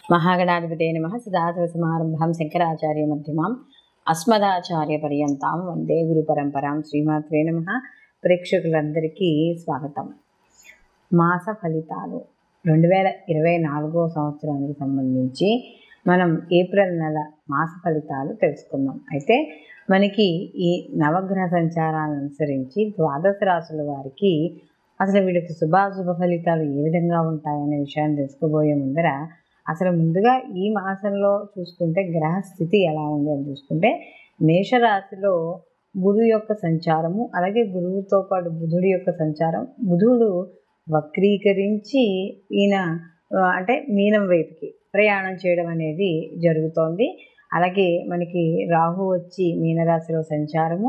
महागणाधिपतये नमः। सदाशिवसमारम्भां शङ्कराचार्यमध्यमाम् अस्मदाचार्यपर्यन्तां వందే గురుపరంపరాం. శ్రీమాత్రే నమః. ప్రేక్షకులందరికీ స్వాగతం. మాస ఫలితాలు 2024 సంవత్సరానికి సంబంధించి మనం ఏప్రిల్ నెల మాస ఫలితాలు తెలుసుకుందాం. అయితే మనకి ఈ నవగ్రహ సంచారాలను అనుసరించి ద్వాదశ రాశుల వారికి అసలు వీళ్ళకి శుభాశుభ ఫలితాలు ఏ విధంగా ఉంటాయనే విషయాన్ని తెలుసుకోబోయే ముందర అసలు ముందుగా ఈ మాసంలో చూసుకుంటే గ్రహస్థితి ఎలా ఉంది అని చూసుకుంటే మేషరాశిలో గురువు యొక్క సంచారము, అలాగే గురువుతో పాటు బుధుడి యొక్క సంచారం. బుధుడు వక్రీకరించి ఈయన అంటే మీనం వైపుకి ప్రయాణం చేయడం అనేది జరుగుతోంది. అలాగే మనకి రాహు వచ్చి మీనరాశిలో సంచారము,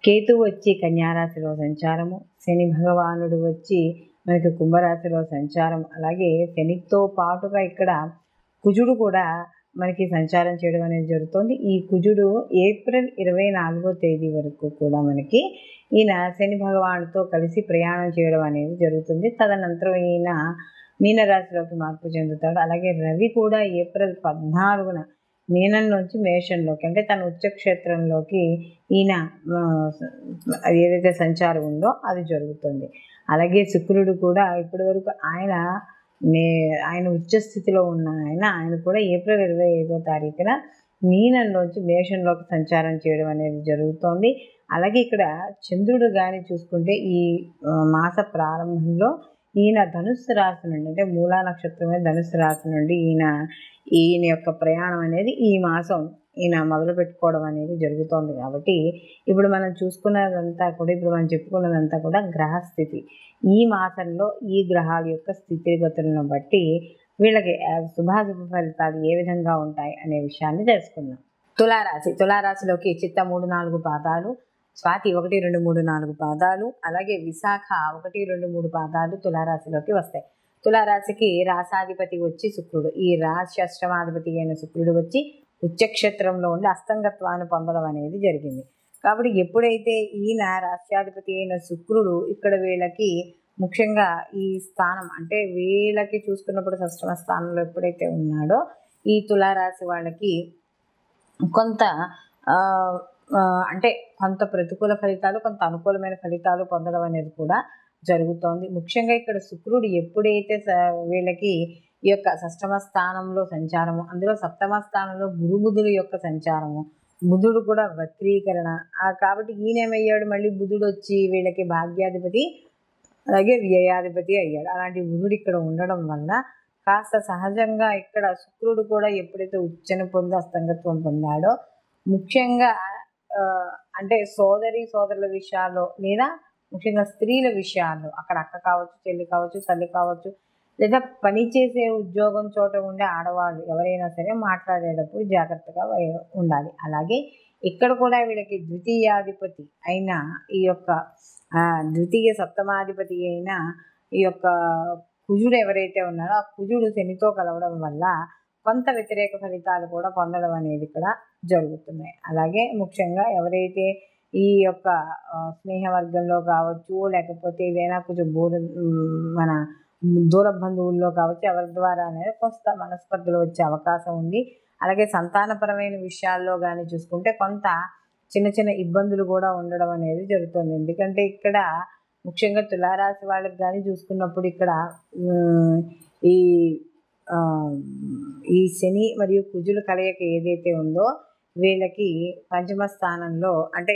కేతువు వచ్చి కన్యారాశిలో సంచారము, శని భగవానుడు వచ్చి మనకి కుంభరాశిలో సంచారం, అలాగే శనితో పాటుగా ఇక్కడ కుజుడు కూడా మనకి సంచారం చేయడం అనేది జరుగుతుంది. ఈ కుజుడు ఏప్రిల్ 24వ తేదీ వరకు కూడా మనకి ఈయన శని భగవానుడితో కలిసి ప్రయాణం చేయడం అనేది జరుగుతుంది. తదనంతరం ఈయన మీనరాశిలోకి మార్పు చెందుతాడు. అలాగే రవి కూడా ఏప్రిల్ 14న మీనం నుంచి మేషంలోకి అంటే తన ఉచ్చక్షేత్రంలోకి ఈయన ఏదైతే సంచారం ఉందో అది జరుగుతుంది. అలాగే శుక్రుడు కూడా ఇప్పటి వరకు ఆయన ఉచ్చస్థితిలో ఉన్న ఆయన కూడా ఏప్రిల్ 25వ తారీఖున మీనంలోంచి మేషంలోకి సంచారం చేయడం అనేది జరుగుతోంది. అలాగే ఇక్కడ చంద్రుడు కానీ చూసుకుంటే ఈ మాస ప్రారంభంలో ఈయన ధనుస్సు రాశి నుండి అంటే మూలా నక్షత్రమే ధనుస్సు రాశి నుండి ఈయన యొక్క ప్రయాణం అనేది ఈ మాసం ఈయన మొదలు పెట్టుకోవడం అనేది జరుగుతోంది. కాబట్టి ఇప్పుడు మనం చూసుకున్నదంతా కూడా ఇప్పుడు మనం చెప్పుకున్నదంతా కూడా గ్రహస్థితి. ఈ మాసంలో ఈ గ్రహాల యొక్క స్థితిగతులను బట్టి వీళ్ళకి శుభాశుభ ఫలితాలు ఏ విధంగా ఉంటాయి అనే విషయాన్ని తెలుసుకుందాం. తులారాశిలోకి చిత్త 3-4 పాదాలు, స్వాతి 1, 2, 3, 4 పాదాలు, అలాగే విశాఖ 1, 2, 3 పాదాలు తులారాశిలోకి వస్తాయి. తులారాశికి రాసాధిపతి వచ్చి శుక్రుడు. ఈ రాశి అష్టమాధిపతి అయిన శుక్రుడు వచ్చి ఉచ్చక్షేత్రంలో ఉండి అస్తంగత్వాన్ని పొందడం అనేది జరిగింది. కాబట్టి ఎప్పుడైతే ఈయన రాష్ట్రాధిపతి అయిన శుక్రుడు ఇక్కడ వీళ్ళకి ముఖ్యంగా ఈ స్థానం అంటే వీళ్ళకి చూసుకున్నప్పుడు షష్టమ స్థానంలో ఎప్పుడైతే ఉన్నాడో ఈ తులారాశి వాళ్ళకి కొంత అంటే కొంత ప్రతికూల ఫలితాలు, కొంత అనుకూలమైన ఫలితాలు పొందడం అనేది కూడా జరుగుతోంది. ముఖ్యంగా ఇక్కడ శుక్రుడు ఎప్పుడైతే వీళ్ళకి ఈ యొక్క షష్టమ స్థానంలో సంచారము, అందులో సప్తమ స్థానంలో బుధుల యొక్క సంచారము, బుధుడు కూడా వక్రీకరణ కాబట్టి ఈయనేమయ్యాడు మళ్ళీ బుధుడు వచ్చి వీళ్ళకి భాగ్యాధిపతి అలాగే వ్యయాధిపతి అయ్యాడు. అలాంటి బుధుడు ఇక్కడ ఉండడం వల్ల కాస్త సహజంగా ఇక్కడ శుక్రుడు కూడా ఎప్పుడైతే ఉచ్చని పొంది అస్తంగత్వం పొందాడో ముఖ్యంగా అంటే సోదరుల విషయాల్లో లేదా ముఖ్యంగా స్త్రీల విషయాల్లో అక్కడ అక్క కావచ్చు, చెల్లి కావచ్చు, తల్లి కావచ్చు, లేదా పనిచేసే ఉద్యోగం చోట ఉండే ఆడవాళ్ళు ఎవరైనా సరే మాట్లాడేటప్పుడు జాగ్రత్తగా ఉండాలి. అలాగే ఇక్కడ కూడా వీళ్ళకి ద్వితీయాధిపతి అయిన ఈ యొక్క ద్వితీయ సప్తమాధిపతి అయిన ఈ యొక్క కుజుడు ఎవరైతే ఉన్నారో ఆ కుజుడు శనితో కలవడం వల్ల కొంత వ్యతిరేక ఫలితాలు కూడా పొందడం అనేది ఇక్కడ జరుగుతున్నాయి. అలాగే ముఖ్యంగా ఎవరైతే ఈ యొక్క స్నేహవర్గంలో కావచ్చు, లేకపోతే ఏదైనా కొంచెం మన దూర బంధువుల్లో కావచ్చు ఎవరి ద్వారా అనేది కొంత మనస్పర్ధలు వచ్చే అవకాశం ఉంది. అలాగే సంతానపరమైన విషయాల్లో కానీ చూసుకుంటే కొంత చిన్న ఇబ్బందులు కూడా ఉండడం అనేది జరుగుతుంది. ఎందుకంటే ఇక్కడ ముఖ్యంగా తులారాశి వాళ్ళకి కానీ చూసుకున్నప్పుడు ఇక్కడ ఈ శని మరియు కుజుల కలయిక ఏదైతే ఉందో వీళ్ళకి పంచమ స్థానంలో అంటే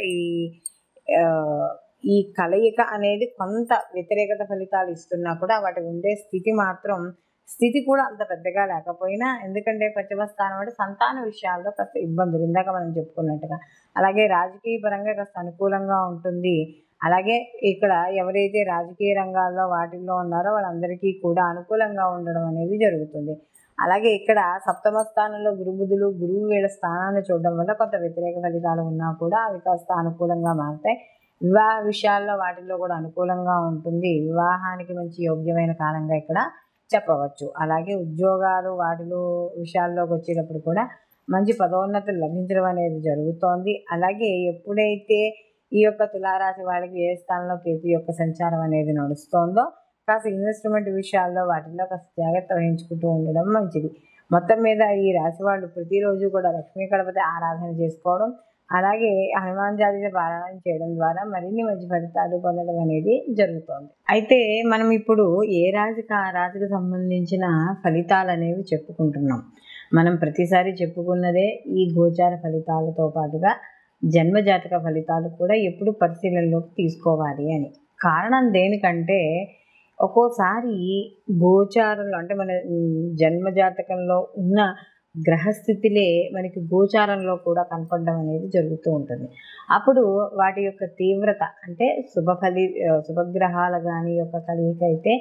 ఈ కలయిక అనేది కొంత వ్యతిరేకత ఫలితాలు ఇస్తున్నా కూడా వాటి ఉండే స్థితి కూడా అంత పెద్దగా లేకపోయినా, ఎందుకంటే పంచమ స్థానం అంటే సంతాన విషయాల్లో కాస్త ఇబ్బందులు ఇందాక మనం చెప్పుకున్నట్టుగా, అలాగే రాజకీయ పరంగా కాస్త అనుకూలంగా ఉంటుంది. అలాగే ఇక్కడ ఎవరైతే రాజకీయ రంగాల్లో వాటిల్లో ఉన్నారో వాళ్ళందరికీ కూడా అనుకూలంగా ఉండడం అనేది జరుగుతుంది. అలాగే ఇక్కడ సప్తమ స్థానంలో గురువు వీళ్ళ స్థానాన్ని చూడడం వల్ల కొంత వ్యతిరేక ఫలితాలు ఉన్నా కూడా అవి కాస్త అనుకూలంగా మారుతాయి. వివాహ విషయాల్లో వాటిల్లో కూడా అనుకూలంగా ఉంటుంది. వివాహానికి మంచి యోగ్యమైన కాలంగా ఇక్కడ చెప్పవచ్చు. అలాగే ఉద్యోగాలు వాటిలో విషయాల్లోకి వచ్చేటప్పుడు కూడా మంచి పదోన్నతులు లభించడం అనేది జరుగుతోంది. అలాగే ఎప్పుడైతే ఈ యొక్క తులారాశి వాళ్ళకి ఏ స్థానంలో కేతు యొక్క సంచారం అనేది నడుస్తోందో కాస్త ఇన్వెస్ట్మెంట్ విషయాల్లో వాటిల్లో కాస్త జాగ్రత్త వహించుకుంటూ ఉండడం మంచిది. మొత్తం మీద ఈ రాశి వాళ్ళు ప్రతిరోజు కూడా లక్ష్మీ గణపతి ఆరాధన చేసుకోవడం, అలాగే హనుమాన్ చాలీసా పారాయణ చేయడం ద్వారా మరిన్ని మంచి ఫలితాలు పొందడం అనేది జరుగుతోంది. అయితే మనం ఇప్పుడు ఏ రాశికి ఆ రాశికి సంబంధించిన ఫలితాలు అనేవి చెప్పుకుంటున్నాం. మనం ప్రతిసారి చెప్పుకున్నదే ఈ గోచార ఫలితాలతో పాటుగా జన్మజాతక ఫలితాలు కూడా ఎప్పుడు పరిశీలనలోకి తీసుకోవాలి అని. కారణం దేనికంటే ఒక్కోసారి గోచారంలో అంటే మన జన్మజాతకంలో ఉన్న గ్రహస్థితిలే మనకి గోచారంలో కూడా కనపడడం అనేది జరుగుతూ ఉంటుంది. అప్పుడు వాటి యొక్క తీవ్రత అంటే శుభగ్రహాల కానీ యొక్క కలయిక అయితే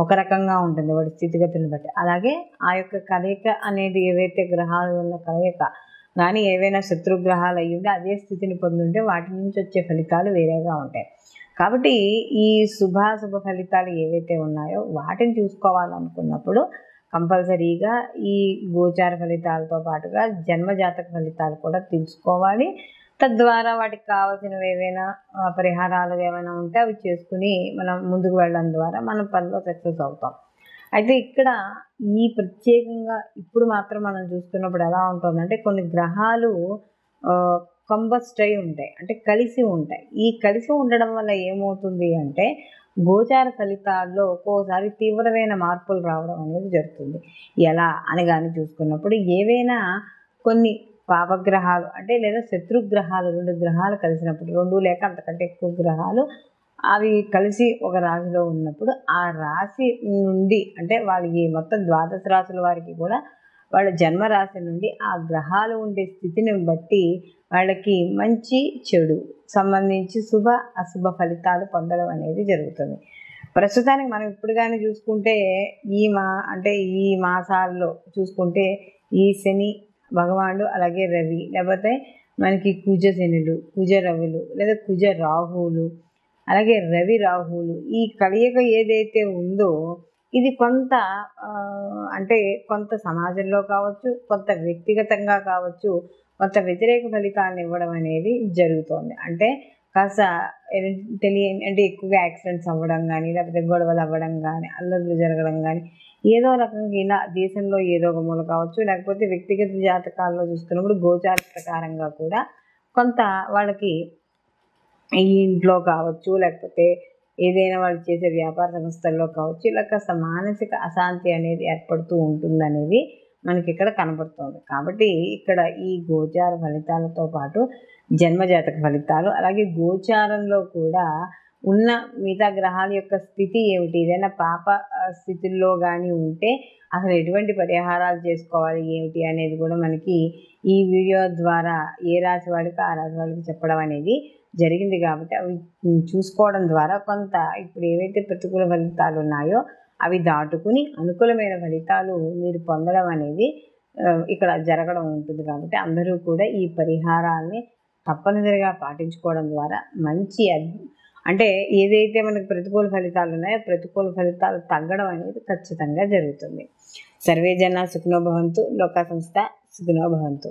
ఒక రకంగా ఉంటుంది వాటి స్థితిగతులను బట్టి. అలాగే ఆ యొక్క కలయిక అనేది ఏవైతే గ్రహాలు ఉన్న కలయిక కానీ ఏవైనా శత్రుగ్రహాలు అయ్యి ఉంటే అదే స్థితిని పొందుంటే వాటి నుంచి వచ్చే ఫలితాలు వేరేగా ఉంటాయి. కాబట్టి ఈ శుభాశుభ ఫలితాలు ఏవైతే ఉన్నాయో వాటిని చూసుకోవాలనుకున్నప్పుడు కంపల్సరీగా ఈ గోచార ఫలితాలతో పాటుగా జన్మజాతక ఫలితాలు కూడా తెలుసుకోవాలి. తద్వారా వాటికి కావాల్సినవి ఏవైనా పరిహారాలు ఏమైనా ఉంటే అవి చేసుకుని మనం ముందుకు వెళ్ళడం ద్వారా మనం పనిలో సక్సెస్ అవుతాం. అయితే ఇక్కడ ఈ ప్రత్యేకంగా ఇప్పుడు మాత్రం మనం చూస్తున్నప్పుడు ఎలా ఉంటుందంటే కొన్ని గ్రహాలు కంబస్ట్ అయి ఉంటాయి, అంటే కలిసి ఉంటాయి. ఈ కలిసి ఉండడం వల్ల ఏమవుతుంది అంటే గోచార ఫలితాల్లో ఒక్కోసారి తీవ్రమైన మార్పులు రావడం అనేది జరుగుతుంది. ఎలా అని కానీ చూసుకున్నప్పుడు ఏవైనా కొన్ని పాపగ్రహాలు అంటే లేదా శత్రుగ్రహాలు 2 గ్రహాలు కలిసినప్పుడు 2 లేక అంతకంటే ఎక్కువ గ్రహాలు అవి కలిసి ఒక రాశిలో ఉన్నప్పుడు ఆ రాశి నుండి అంటే వాళ్ళకి మొత్తం 12 రాశుల వారికి కూడా వాళ్ళ జన్మరాశి నుండి ఆ గ్రహాలు ఉండే స్థితిని బట్టి వాళ్ళకి మంచి చెడు సంబంధించి శుభ అశుభ ఫలితాలు పొందడం అనేది జరుగుతుంది. ప్రస్తుతానికి మనం ఇప్పుడు కానీ చూసుకుంటే ఈ మాసాల్లో చూసుకుంటే ఈ శని భగవానుడు అలాగే రవి లేకపోతే మనకి కుజ శనులు కుజ రవులు లేదా కుజ రాహువులు అలాగే రవి రాహువులు ఈ కలయిక ఏదైతే ఉందో ఇది కొంత అంటే కొంత సమాజంలో కావచ్చు, కొంత వ్యక్తిగతంగా కావచ్చు, కొంత వ్యతిరేక ఫలితాలను ఇవ్వడం అనేది జరుగుతోంది. అంటే కాస్త తెలియని అంటే ఎక్కువగా యాక్సిడెంట్స్ అవ్వడం కానీ లేకపోతే గొడవలు అవ్వడం కానీ అల్లర్లు జరగడం కానీ ఏదో రకంగా ఇలా దేశంలో ఏదో ఒక మూల కావచ్చు, లేకపోతే వ్యక్తిగత జాతకాల్లో చూసుకున్నప్పుడు గోచార ప్రకారంగా కూడా కొంత వాళ్ళకి ఈ ఇంట్లో కావచ్చు లేకపోతే ఏదైనా వాళ్ళు చేసే వ్యాపార సంస్థల్లో కావచ్చు ఇలా కాస్త మానసిక అశాంతి అనేది ఏర్పడుతూ ఉంటుందనేది మనకి ఇక్కడ కనబడుతుంది. కాబట్టి ఇక్కడ ఈ గోచార ఫలితాలతో పాటు జన్మజాతక ఫలితాలు అలాగే గోచారంలో కూడా ఉన్న మిగతా గ్రహాల యొక్క స్థితి ఏమిటి, ఏదైనా పాప స్థితుల్లో కానీ ఉంటే అసలు ఎటువంటి పరిహారాలు చేసుకోవాలి ఏమిటి అనేది కూడా మనకి ఈ వీడియో ద్వారా ఏ రాశి వాళ్ళకి ఆ రాశి వాళ్ళకి చెప్పడం అనేది జరిగింది. కాబట్టి అవి చూసుకోవడం ద్వారా కొంత ఇప్పుడు ఏవైతే ప్రతికూల ఫలితాలు ఉన్నాయో అవి దాటుకుని అనుకూలమైన ఫలితాలు మీరు పొందడం అనేది ఇక్కడ జరగడం ఉంటుంది. కాబట్టి అందరూ కూడా ఈ పరిహారాన్ని తప్పనిసరిగా పాటించుకోవడం ద్వారా మంచి అంటే ఏదైతే మనకు ప్రతికూల ఫలితాలు ఉన్నాయో ప్రతికూల ఫలితాలు తగ్గడం అనేది ఖచ్చితంగా జరుగుతుంది. సర్వే జన సుఖినో భవంతు, లోకా సంస్థ సుఖినో భవంతు.